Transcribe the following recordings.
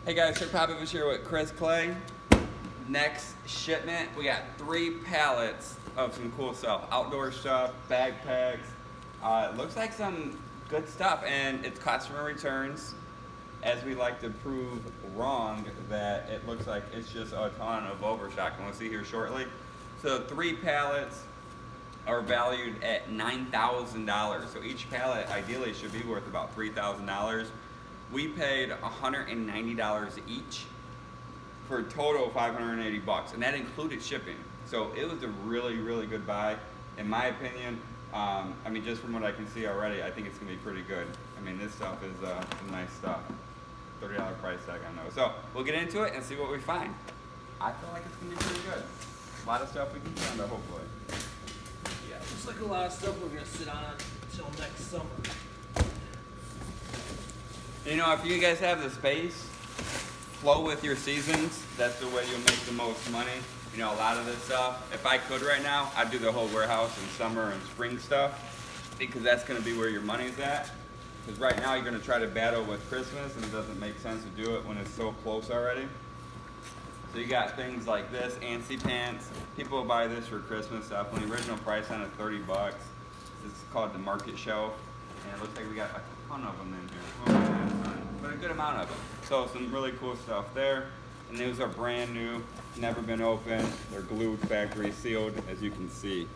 Hey guys, Chuckpopovich here with Chris Clay. Next shipment, we got 3 pallets of some cool stuff. Outdoor stuff, backpacks. It looks like some good stuff, and it's customer returns. As we like to prove wrong, that it looks like it's just a ton of overstock, and we'll see here shortly. So 3 pallets are valued at $9,000. So each pallet ideally should be worth about $3,000. We paid $190 each for a total of $580, and that included shipping. So it was a really, really good buy, in my opinion. I mean, just from what I can see already, I think it's gonna be pretty good. I mean, this stuff is some nice stuff. $30 price tag on those. So we'll get into it and see what we find. I feel like it's gonna be pretty good. A lot of stuff we can find, hopefully. Yeah, looks like a lot of stuff we're gonna sit on until next summer. You know, if you guys have the space, flow with your seasons. That's the way you'll make the most money. You know, a lot of this stuff, if I could right now, I'd do the whole warehouse in summer and spring stuff, because that's gonna be where your money's at. Because right now you're gonna try to battle with Christmas, and it doesn't make sense to do it when it's so close already. So you got things like this, ANSI pants. People buy this for Christmas stuff. When the original price on it, $30. This is called the market shelf, and it looks like we got a ton of them in here. Well, not a ton, but a good amount of them. So some really cool stuff there. And these are brand new, never been opened. They're glued, factory sealed, as you can see.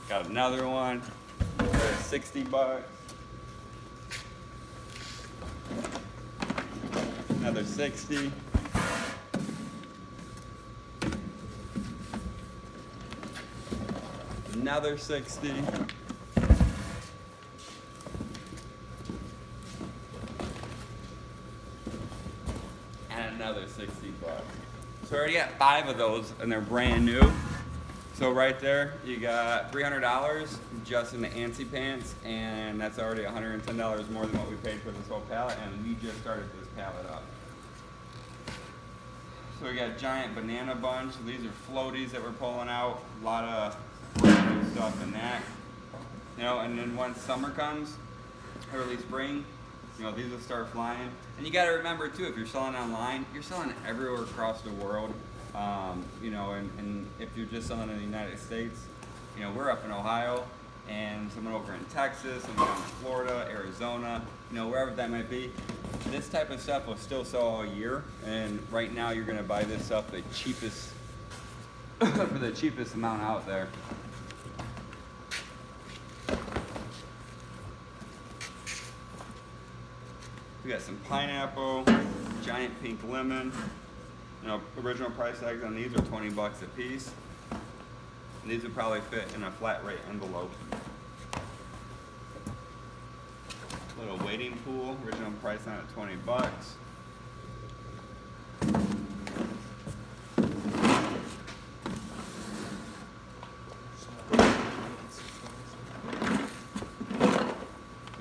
Got another one. They're $60. Another 60. Another 60. And another $60. So I already got 5 of those, and they're brand new. So right there, you got $300 just in the ANSI pants, and that's already $110 more than what we paid for this whole pallet, and we just started this pallet up. So we got giant banana bunch. These are floaties that we're pulling out. A lot of brand new stuff in that. You know, and then once summer comes, early spring, you know, these will start flying. And you got to remember too, if you're selling online, you're selling everywhere across the world. You know, and if you're just selling in the United States, you know, we're up in Ohio, and someone over in Texas, someone down in Florida, Arizona, you know, wherever that might be. This type of stuff will still sell all year, and right now you're gonna buy this stuff the cheapest, for the cheapest amount out there. We got some pineapple, giant pink lemon. You know, original price tags on these are $20 a piece. And these would probably fit in a flat rate envelope. Little wading pool, original price on it $20.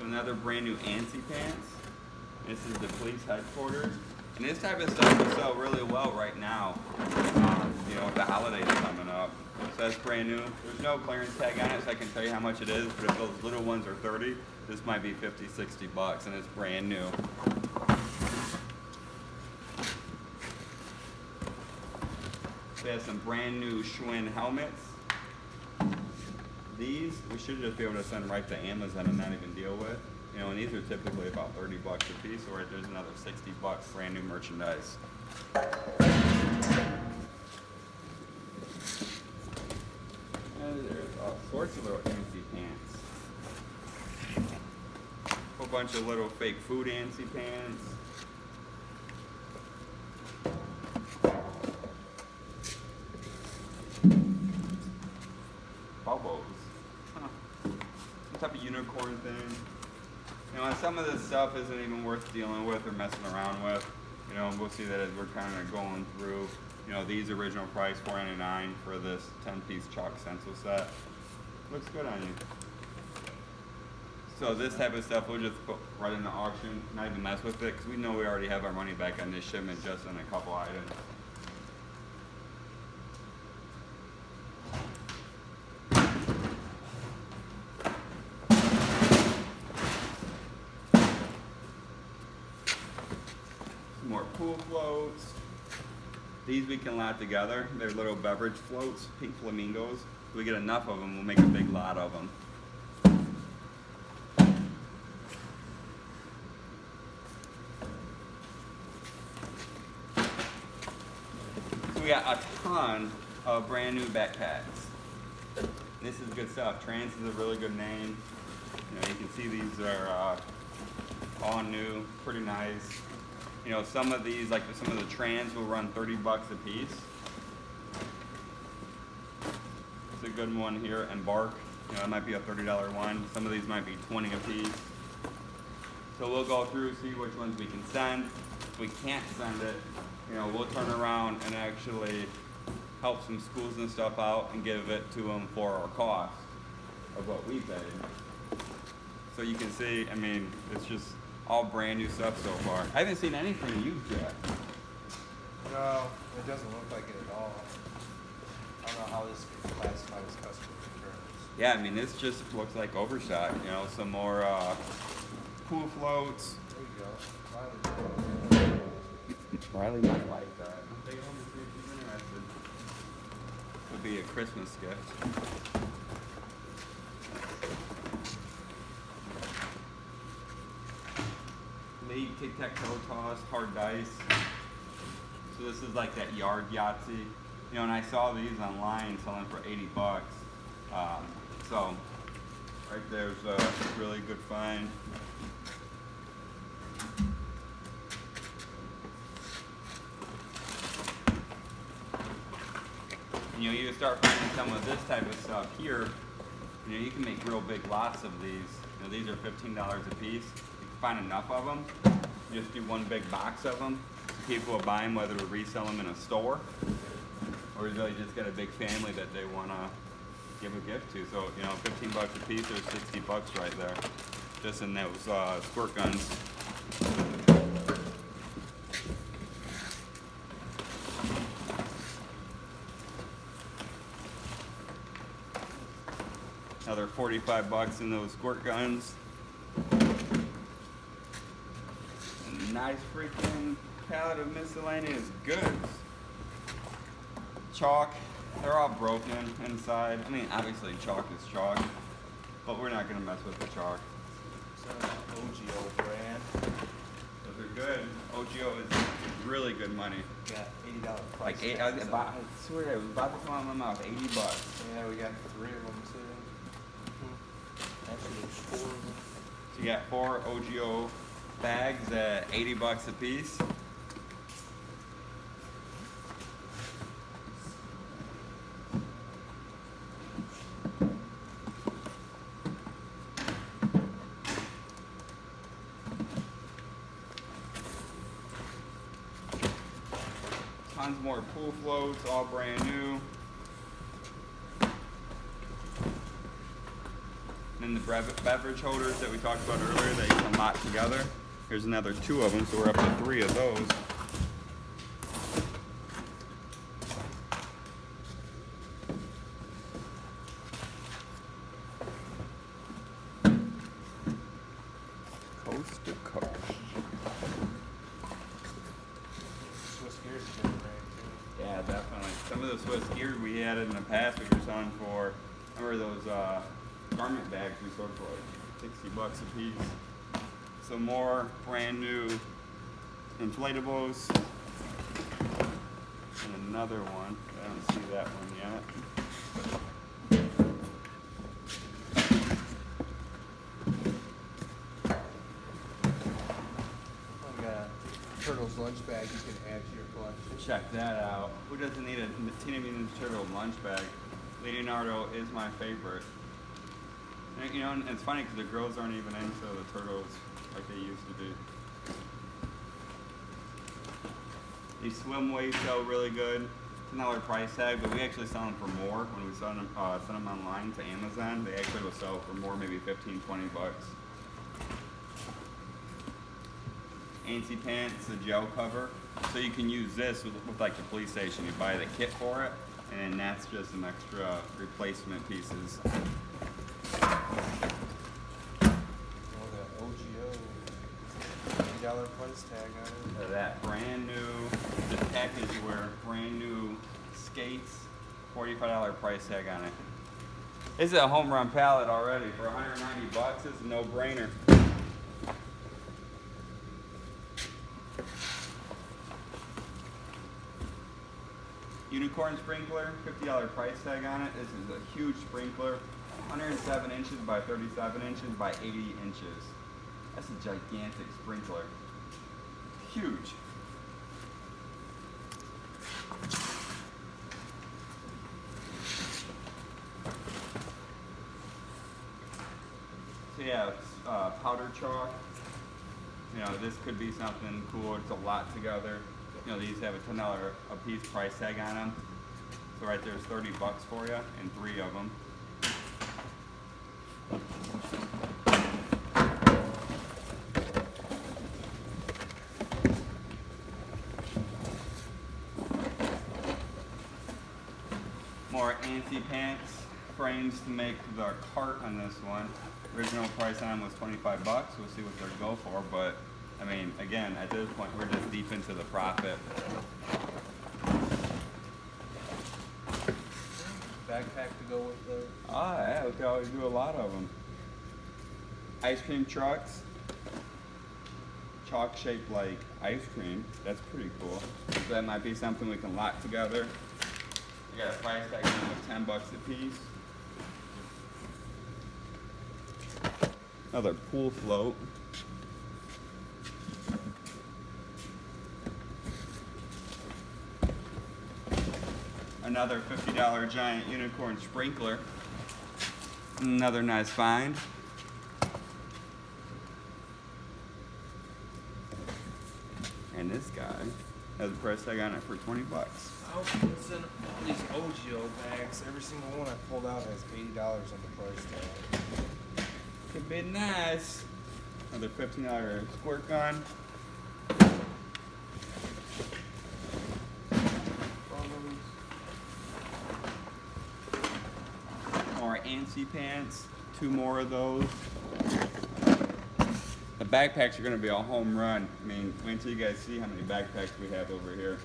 Another brand new ANSI pants. This is the police headquarters. And this type of stuff will sell really well right now, you know, with the holidays coming up. So that's brand new. There's no clearance tag on it, so I can tell you how much it is, but if those little ones are 30, this might be 50, 60 bucks, and it's brand new. They have some brand new Schwinn helmets. These, we should just be able to send right to Amazon and not even deal with. You know, and these are typically about $30 a piece, or there's another $60 brand new merchandise. And there's all sorts of little ANSI pants. A whole bunch of little fake food ANSI pants. Bubbles. Huh. Some type of unicorn thing. You know, and some of this stuff isn't even worth dealing with or messing around with. You know, and we'll see that as we're kind of going through. You know, these original price $4.99 for this 10-piece chalk stencil set. Looks good on you. So this type of stuff we'll just put right in the auction, not even mess with it, because we know we already have our money back on this shipment just on a couple items. Some more pool floats. These we can lot together. They're little beverage floats, pink flamingos. If we get enough of them, we'll make a big lot of them. So we got a ton of brand new backpacks. This is good stuff. Trans is a really good name. You know, you can see these are all new, pretty nice. You know, some of these, like some of the Trans, will run 30 bucks a piece. It's a good one here. Embark, you know, it might be a $30 one. Some of these might be 20 a piece. So we'll go through, see which ones we can send. If we can't send it, you know, we'll turn around and actually help some schools and stuff out and give it to them for our cost of what we paid. So you can see, I mean, it's just all brand new stuff so far. I haven't seen anything used yet. No, it doesn't look like it at all. I don't know how this gets classified as customer returns. Yeah, I mean, this just looks like overstock. You know, some more pool floats. There you go. Riley might like that. I'll take it home and see if she's interested. Would be a Christmas gift. League tic-tac-toe toss, hard dice. So this is like that yard Yahtzee. You know, and I saw these online selling for 80 bucks. So right there's a really good find. You know, you start finding some of this type of stuff here. You know, you can make real big lots of these. You know, these are $15 a piece. You can find enough of them. You just do one big box of them. People will buy them, whether to resell them in a store, or they just got a big family that they want to give a gift to. So, you know, 15 bucks a piece or 60 bucks right there, just in those squirt guns. Another 45 bucks in those squirt guns. A nice freaking pallet of miscellaneous goods. Chalk, they're all broken inside. I mean, obviously chalk is chalk, but we're not gonna mess with the chalk. It's an OGO brand. Those are good. OGO is really good money. Got $80 price. Like eight, I swear it was about to come out of my mouth. 80 bucks. Yeah, we got 3 of them too. Actually, there's 4 of them. So you got 4 OGO bags at 80 bucks a piece. Tons more pool floats, all brand new. And the beverage holders that we talked about earlier that you can lot together. Here's another 2 of them, so we're up to 3 of those. Coast to coast. Swiss Gears is a good brand too. Yeah, definitely. Some of the Swiss gear we had in the past we were selling for, remember those garment bags we sold for like 60 bucks a piece. Some more brand new inflatables. And another one. I don't see that one yet. We got a Turtles lunch bag you can add to your collection. Check that out. Who doesn't need a Teenage Mutant Ninja Turtle lunch bag? Leonardo is my favorite. And, you know, and it's funny because the girls aren't even into the turtles like they used to be. These swim weights sell really good. $10 price tag, but we actually sell them for more when we send them online to Amazon. They actually will sell for more, maybe 15, 20 bucks. Antsy Pants, the gel cover. So you can use this with like the police station. You buy the kit for it, and then that's just some extra replacement pieces. All the OGO $80 $40 price tag on it. Look at that brand new, the package wear, brand new skates, $45 price tag on it. This is a home run pallet already for 190 bucks. It's a no brainer. Unicorn sprinkler, $50 price tag on it. This is a huge sprinkler, 107 inches by 37 inches by 80 inches. That's a gigantic sprinkler. Huge. So yeah, it's, powder chalk. You know, this could be something cool. It's a lot together. You know, these have a $10 a piece price tag on them. So right there's 30 bucks for you and 3 of them. More ANSI pants frames to make the cart on this one. Original price on them was 25 bucks. We'll see what they'll go for, but I mean, again, at this point, we're just deep into the profit. Backpack to go with the. Ah, yeah, we can always do a lot of them. Ice cream trucks. Chalk shaped like ice cream. That's pretty cool. So that might be something we can lock together. We got a price tag on them of 10 bucks a piece. Another pool float. Another $50 giant unicorn sprinkler. Another nice find. And this guy has a price tag on it for 20 bucks. I was missing all these OGO bags. Every single one I pulled out has $80 on the price tag. Could be nice. Another $15 squirt gun. More ANSI pants. 2 more of those. The backpacks are going to be a home run. I mean, wait until you guys see how many backpacks we have over here.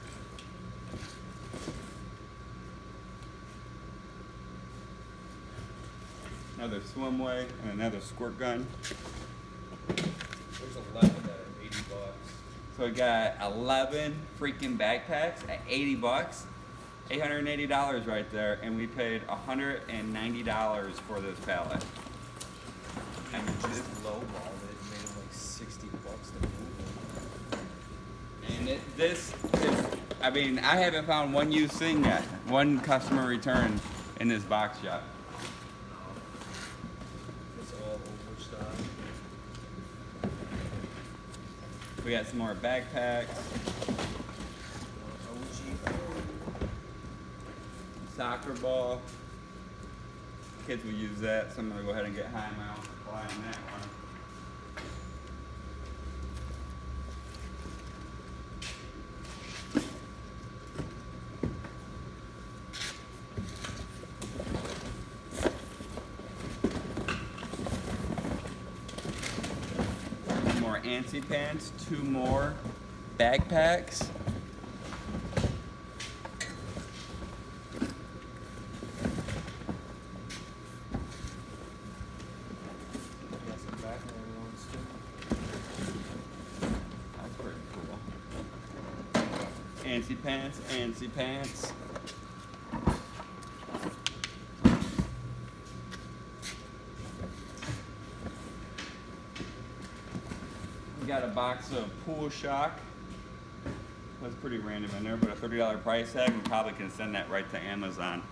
Another swimwear and another squirt gun. There's 11 that are 80 bucks. So we got 11 freaking backpacks at 80 bucks. $880 right there, and we paid $190 for this pallet. And just lowballed it and made them like 60 bucks to move them. And this is, I mean, I haven't found one used thing yet. One customer return in this box shop. It's all overstocked. We got some more backpacks. OG. Soccer ball. Kids will use that, so I'm gonna go ahead and get high mount supply on that one. More ANSI pants, 2 more backpacks. Got some Batman ones too. That's pretty cool. ANSI pants, ANSI pants. We got a box of pool shock. That's pretty random in there, but a $30 price tag. We probably can send that right to Amazon.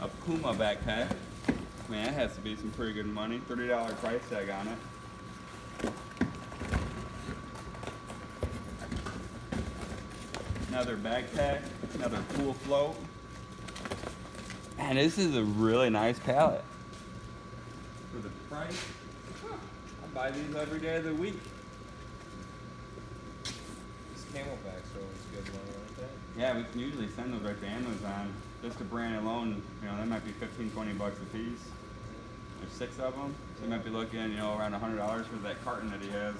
A Puma backpack. Man, that has to be some pretty good money. $30 price tag on it. Another backpack, another pool float. Man, this is a really nice pallet. For the price, I buy these every day of the week. These camelbacks are always good money, aren't Yeah, we can usually send those right to Amazon. Just a brand alone, you know, that might be 15, 20 bucks a piece. There's 6 of them. So you might be looking, you know, around $100 for that carton that he has.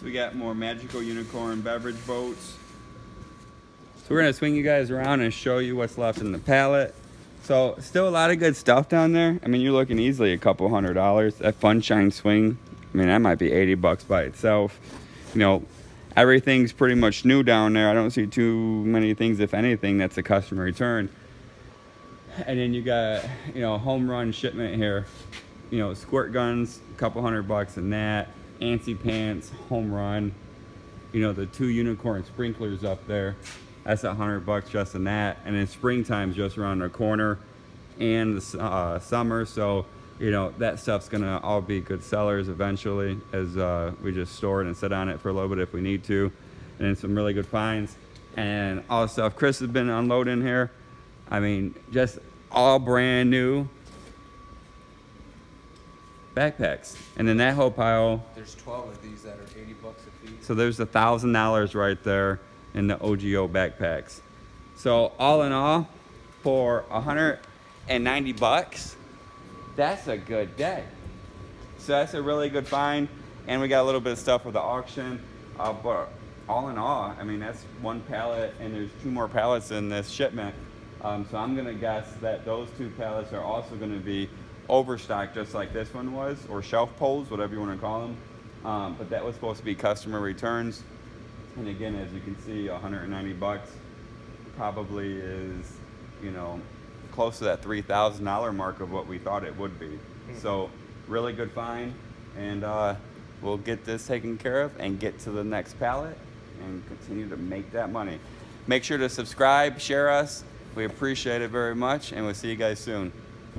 We got more magical unicorn beverage boats. So we're gonna swing you guys around and show you what's left in the pallet. So still a lot of good stuff down there. I mean, you're looking easily a couple $100. That Funshine swing, I mean, that might be 80 bucks by itself. You know, everything's pretty much new down there. I don't see too many things, if anything, that's a customer return. And then you got, you know, home run shipment here. You know, squirt guns, a couple $100 in that. Antsy pants, home run. You know, the 2 unicorn sprinklers up there. That's $100 just in that. And then springtime's just around the corner, and the summer. So, you know, that stuff's gonna all be good sellers eventually, as we just store it and sit on it for a little bit if we need to. And then some really good finds. And all the stuff Chris has been unloading here. I mean, just all brand new backpacks. And then that whole pile, There's 12 of these that are 80 bucks a piece. so there's $1,000 right there in the OGO backpacks. So all in all, for 190 bucks, that's a good day. So that's a really good find. And we got a little bit of stuff for the auction. But all in all, I mean, that's 1 pallet, and there's 2 more pallets in this shipment. So I'm gonna guess that those 2 pallets are also gonna be overstocked, just like this one was, or shelf pulls, whatever you want to call them. But that was supposed to be customer returns. And again, as you can see, 190 bucks probably is, you know, close to that $3,000 mark of what we thought it would be. So really good find, and we'll get this taken care of and get to the next pallet and continue to make that money. Make sure to subscribe, share us. We appreciate it very much, and we'll see you guys soon.